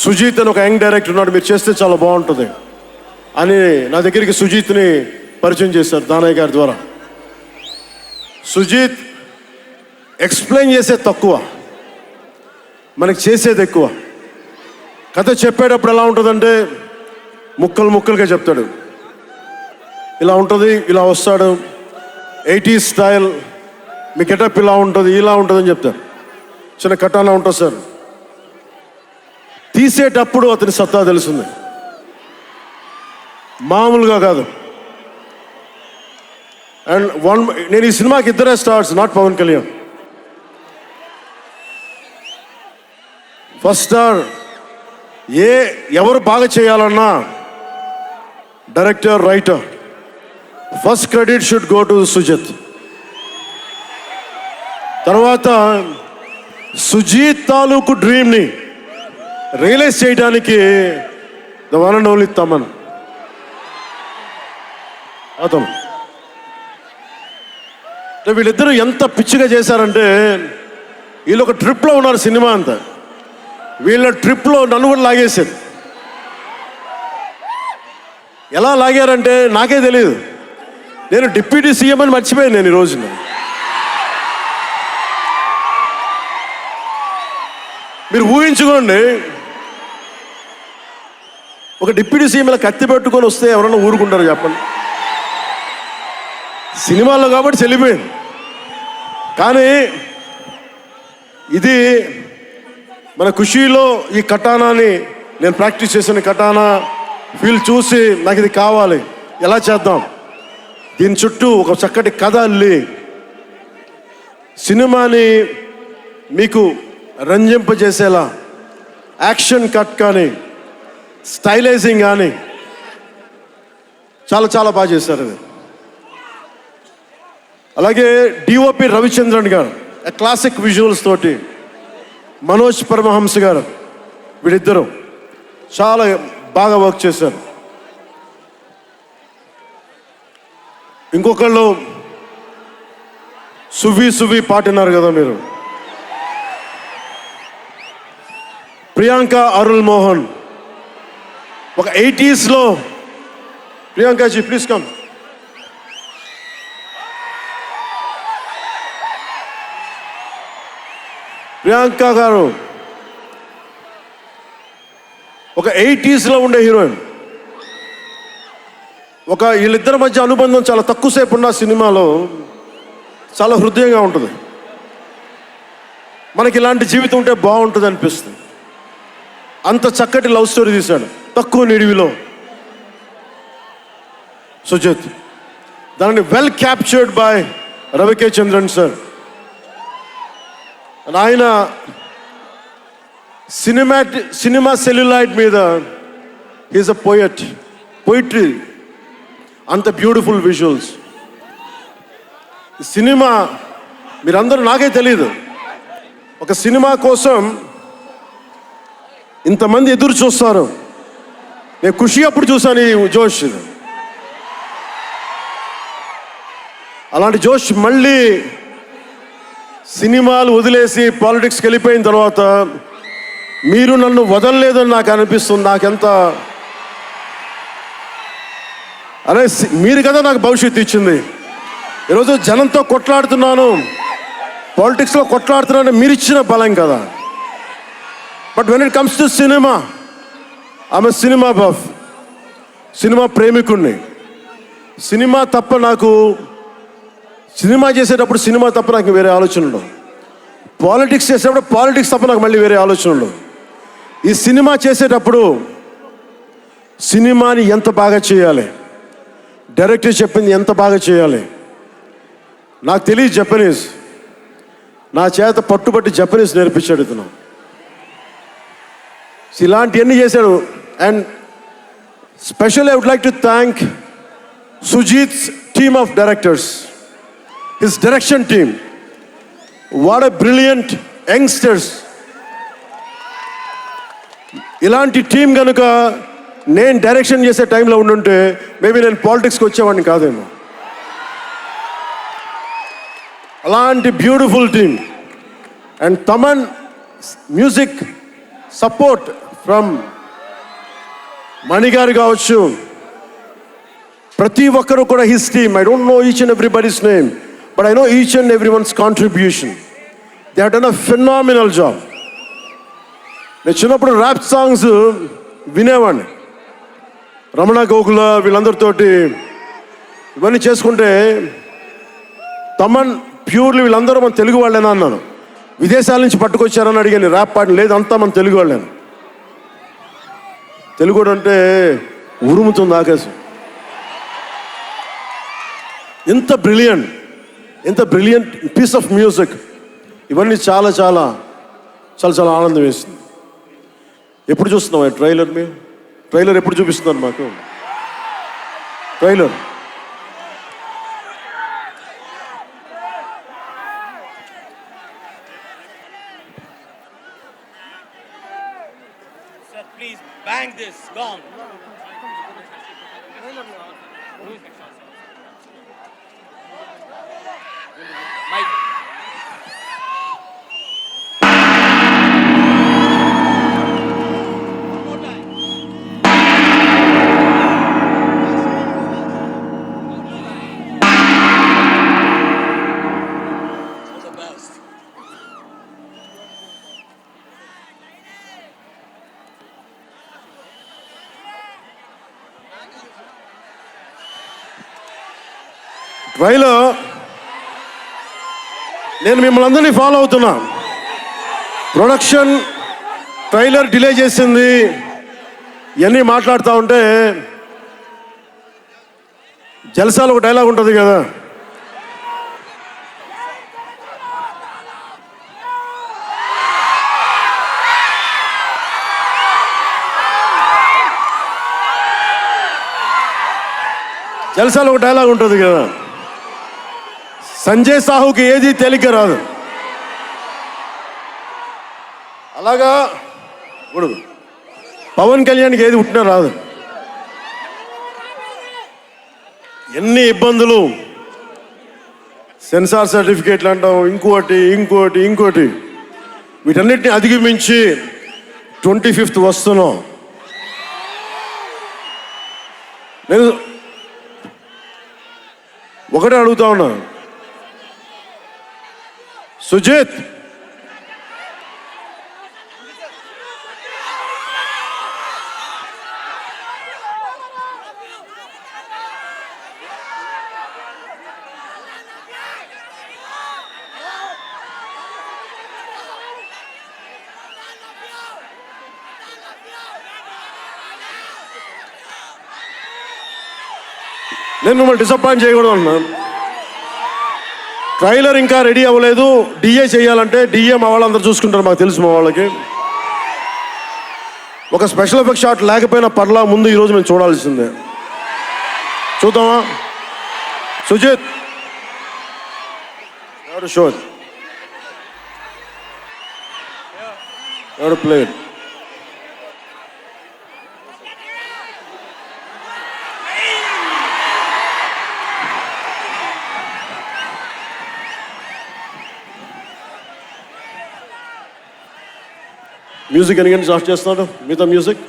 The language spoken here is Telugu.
సుజీత్ అని ఒక యంగ్ డైరెక్టర్ ఉన్నాడు, మీరు చేస్తే చాలా బాగుంటుంది అని నా దగ్గరికి సుజీత్ని పరిచయం చేశారు దానయ్య గారి ద్వారా. సుజీత్ ఎక్స్ప్లెయిన్ చేసేది తక్కువ, మనకి చేసేది ఎక్కువ. కథ చెప్పేటప్పుడు ఎలా ఉంటుందంటే ముక్కలు ముక్కలుగా చెప్తాడు. ఇలా ఉంటుంది, ఇలా వస్తాడు, 80s స్టైల్, మీ గెటప్ ఇలా ఉంటుంది, ఇలా ఉంటుందని చెప్తారు. చిన్న కటానా ఉంటుంది సార్. తీసేటప్పుడు అతని సత్తా తెలుస్తుంది, మామూలుగా కాదు. అండ్ నేను ఈ సినిమాకి ఇద్దరే stars, not Pawan Kalyan. First star ఎవరు బాగా చేయాలన్నా director, writer, first credit should go to Sujith. తర్వాత సుజీత్ తాలూకు డ్రీమ్ని రియలైజ్ చేయడానికి the one and only Thaman. అతను వీళ్ళిద్దరూ ఎంత పిచ్చిగా చేశారంటే, వీళ్ళు ఒక ట్రిప్లో ఉన్నారు సినిమా అంతా. వీళ్ళ ట్రిప్లో నన్ను కూడా లాగేశారు. ఎలా లాగారంటే నాకే తెలియదు. నేను డిప్యూటీ సీఎం అని మర్చిపోయాను నేను ఈ రోజున. మీరు ఊహించుకోండి, ఒక డిప్యూటీ సీఎం ఇలా కత్తి పెట్టుకొని వస్తే ఎవరన్నా ఊరుకుంటారు చెప్పండి? సినిమాల్లో కాబట్టి చెల్లిపోయింది. కానీ ఇది మన ఖుషీలో ఈ కటానాని నేను ప్రాక్టీస్ చేసిన కటానా ఫీల్ చూసి నాకు ఇది కావాలి, ఎలా చేద్దాం, దీని చుట్టూ ఒక చక్కటి కథ అల్లి సినిమాని మీకు రంజింపజేసేలా యాక్షన్ కట్ కానీ స్టైలైజింగ్ కానీ చాలా చాలా బాగా చేశారు అది. అలాగే డిఓపి రవిచంద్రన్ గారు క్లాసిక్ విజువల్స్ తోటి, మనోజ్ పరమహంస గారు, వీళ్ళిద్దరూ చాలా బాగా వర్క్ చేశారు. ఇంకొకళ్ళు సువి పాటినారు కదా మీరు, ప్రియాంక అరుల్ మోహన్. ఒక 80sలో ప్రియాంకాజీ ప్లీజ్ కమ్. ప్రియాంక గారు ఒక 80sలో ఉండే హీరోయిన్. వీళ్ళిద్దరి మధ్య అనుబంధం చాలా తక్కువసేపు ఉన్న సినిమాలో చాలా హృదయంగా ఉంటుంది. మనకి ఇలాంటి జీవితం ఉంటే బాగుంటుంది అనిపిస్తుంది. అంత చక్కటి లవ్ స్టోరీ తీశాడు తక్కువ నిడివిలో సుజిత్. దానిని well captured by రవికే Chandran sir. ఆయన సినిమా సెల్యులాయిడ్ మీద ఈజ్ అ పోయిట్రీ, అంత బ్యూటిఫుల్ విజువల్స్. సినిమా మీరందరూ, నాకే తెలియదు, ఒక సినిమా కోసం ఇంతమంది ఎదురు చూస్తారు. నేను ఖుషి అప్పుడు చూశాను ఈ జోష్. అలాంటి జోష్ మళ్ళీ సినిమాలు వదిలేసి పాలిటిక్స్కి వెళ్ళిపోయిన తర్వాత మీరు నన్ను వదలలేదని నాకు అనిపిస్తుంది. నాకెంత అరే, మీరు కదా నాకు భవిష్యత్తు ఇచ్చింది. ఈరోజు జనంతో కొట్లాడుతున్నాను, పాలిటిక్స్లో కొట్లాడుతున్నాను, మీరు ఇచ్చిన బలం కదా. But when it comes to cinema, ఆమె సినిమా బఫ్, సినిమా ప్రేమికుణ్ణి. సినిమా చేసేటప్పుడు సినిమా తప్ప నాకు వేరే ఆలోచన ఉండవు. పాలిటిక్స్ చేసేటప్పుడు పాలిటిక్స్ తప్ప నాకు మళ్ళీ వేరే ఆలోచన ఉండవు. ఈ సినిమా చేసేటప్పుడు సినిమాని ఎంత బాగా చేయాలి, డైరెక్టర్ చెప్పింది ఎంత బాగా చేయాలి. నాకు తెలియదు జపనీస్, నా చేత పట్టుబట్టి జపనీస్ నేర్పించాడు ఇతను. ఇలాంటివన్నీ చేశాడు. And special I would like to thank Sujeeth's team of directors, his direction team. What a brilliant youngsters. ఇలాంటి టీం కనుక నేను డైరెక్షన్ చేసే టైంలో ఉండుంటే మేబీ నేను పాలిటిక్స్కి వచ్చేవాడిని కాదేమో. అలాంటి beautiful team. And Thaman music support from మణిగారు కావచ్చు, ప్రతి ఒక్కరు కూడా his team. I don't know each and everybody's name, but I know each and every one's contribution. They have done a phenomenal job. నేను చిన్నప్పుడు ర్యాప్ సాంగ్స్ వినేవాడిని, రమణ గోకుల వీళ్ళందరితోటి ఇవన్నీ చేసుకుంటే. తమన్ ప్యూర్లీ వీళ్ళందరూ మన తెలుగు వాళ్ళేనా అన్నాను. విదేశాల నుంచి పట్టుకొచ్చారని అడిగాను. ర్యాప్ పాట లేదు, అంతా మన తెలుగు వాళ్ళేను. తెలుగు అంటే ఉరుముతుంది ఆకాశం. ఎంత బ్రిలియంట్ పీస్ ఆఫ్ మ్యూజిక్. ఇవన్నీ చాలా చాలా చాలా చాలా ఆనందం వేస్తుంది. ఎప్పుడు చూస్తున్నాం ట్రైలర్ ఎప్పుడు చూపిస్తున్నారు మాకు trailer? Sir, please bang this gong. Mike. Trailer నేను మిమ్మల్ని అందరినీ ఫాలో అవుతున్నా. ప్రొడక్షన్ ట్రైలర్ డిలే చేసింది, ఇవన్నీ మాట్లాడుతూ ఉంటే జల్సాలో ఒక డైలాగ్ ఉంటుంది కదా, జల్సాలో ఒక డైలాగ్ ఉంటుంది కదా, సంజయ్ సాహుకి ఏది తేలిక రాదు. అలాగా ఇప్పుడు పవన్ కళ్యాణ్కి ఏది పుట్టినా రాదు. ఎన్ని ఇబ్బందులు, సెన్సార్ సర్టిఫికేట్లు అంటాం, ఇంకోటి వీటన్నిటిని అధిగమించి 25th వస్తున్నాం. నేను ఒకటే అడుగుతా ఉన్నా, సుజిత్ నేను మిమ్మల్ని డిసప్పాయింట్ చేయకూడదు అన్నాను. ట్రైలర్ ఇంకా రెడీ అవ్వలేదు. డిఏ చేయాలంటే డిఏ మా వాళ్ళందరూ చూసుకుంటారు, మాకు తెలుసు. మా వాళ్ళకి ఒక స్పెషల్ ఎఫెక్ట్ షాట్ లేకపోయినా పర్లా, ముందు ఈరోజు మేము చూడాల్సిందే. చూద్దామా? సుజిత్ ఎవరు ప్లేయర్? మ్యూజిక్ ఎన్ని గంటలు స్టార్ట్ చేస్తున్నాడు? మిగతా మ్యూజిక్